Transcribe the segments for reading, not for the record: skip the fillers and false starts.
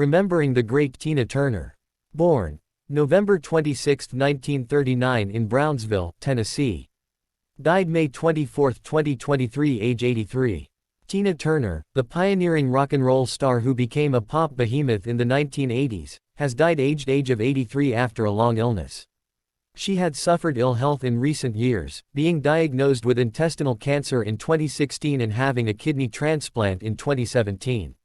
Remembering the great Tina Turner. Born November 26, 1939 in Brownsville, Tennessee. Died May 24, 2023, age 83. Tina Turner, the pioneering rock and roll star who became a pop behemoth in the 1980s, has died aged 83 after a long illness. She had suffered ill health in recent years, being diagnosed with intestinal cancer in 2016 and having a kidney transplant in 2017.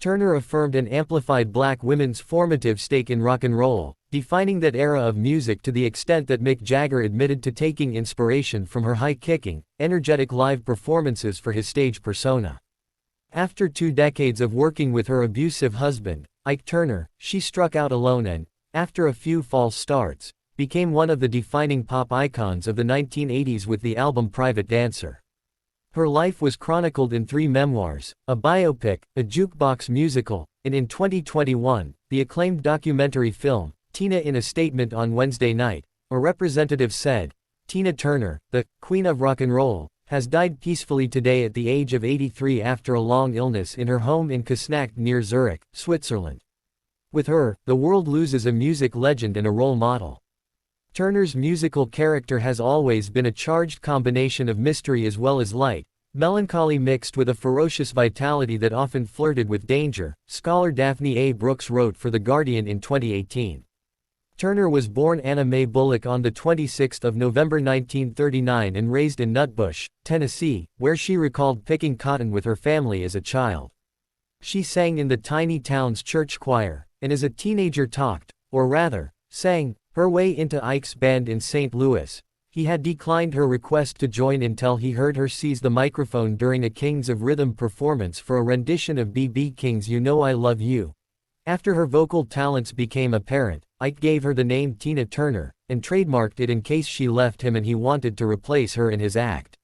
Turner affirmed and amplified black women's formative stake in rock and roll, defining that era of music to the extent that Mick Jagger admitted to taking inspiration from her high-kicking, energetic live performances for his stage persona. After 2 decades of working with her abusive husband, Ike Turner, she struck out alone and, after a few false starts, became one of the defining pop icons of the 1980s with the album Private Dancer. Her life was chronicled in 3 memoirs, a biopic, a jukebox musical, and in 2021, the acclaimed documentary film, Tina. In a statement on Wednesday night, a representative said, "Tina Turner, the Queen of Rock and Roll, has died peacefully today at the age of 83 after a long illness in her home in Küsnacht near Zurich, Switzerland. With her, the world loses a music legend and a role model." Turner's musical character has always been a charged combination of mystery as well as light, melancholy mixed with a ferocious vitality that often flirted with danger, scholar Daphne A. Brooks wrote for The Guardian in 2018. Turner was born Anna Mae Bullock on 26 November 1939 and raised in Nutbush, Tennessee, where she recalled picking cotton with her family as a child. She sang in the tiny town's church choir, and as a teenager talked, or rather, sang, her way into Ike's band in St. Louis. He had declined her request to join until he heard her seize the microphone during a Kings of Rhythm performance for a rendition of B.B. King's You Know I Love You. After her vocal talents became apparent, Ike gave her the name Tina Turner, and trademarked it in case she left him and he wanted to replace her in his act.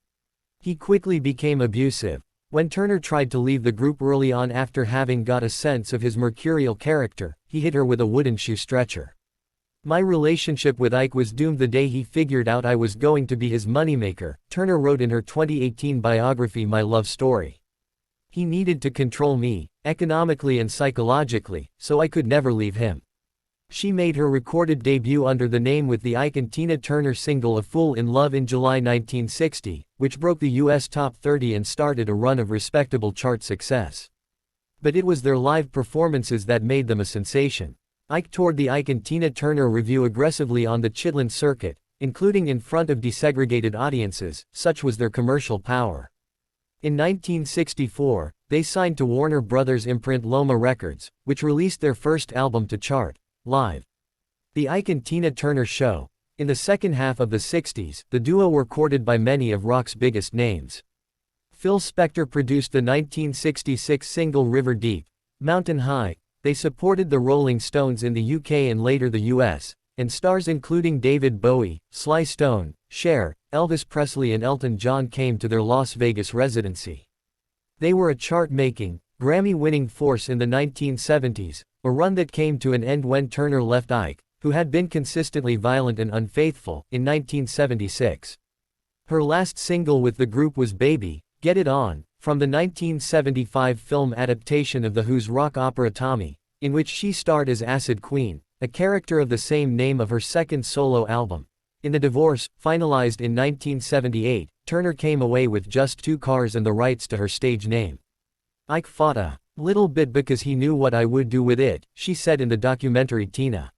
He quickly became abusive. When Turner tried to leave the group early on after having got a sense of his mercurial character, he hit her with a wooden shoe stretcher. "My relationship with Ike was doomed the day he figured out I was going to be his moneymaker," Turner wrote in her 2018 biography My Love Story. "He needed to control me, economically and psychologically, so I could never leave him." She made her recorded debut under the name with the Ike and Tina Turner single A Fool in Love in July 1960, which broke the US Top 30 and started a run of respectable chart success. But it was their live performances that made them a sensation. Ike toured the Ike and Tina Turner Revue aggressively on the Chitlin circuit, including in front of desegregated audiences, such was their commercial power. In 1964, they signed to Warner Brothers' imprint Loma Records, which released their first album to chart, Live. The Ike and Tina Turner Show. In the second half of the 60s, the duo were courted by many of rock's biggest names. Phil Spector produced the 1966 single River Deep, Mountain High. They supported the Rolling Stones in the UK and later the US, and stars including David Bowie, Sly Stone, Cher, Elvis Presley and Elton John came to their Las Vegas residency. They were a chart-making, Grammy-winning force in the 1970s, a run that came to an end when Turner left Ike, who had been consistently violent and unfaithful, in 1976. Her last single with the group was Baby, Get It On, from the 1975 film adaptation of The Who's rock opera Tommy, in which she starred as Acid Queen, a character of the same name of her second solo album. In the divorce, finalized in 1978, Turner came away with just 2 cars and the rights to her stage name. "Ike fought a little bit because he knew what I would do with it," she said in the documentary Tina.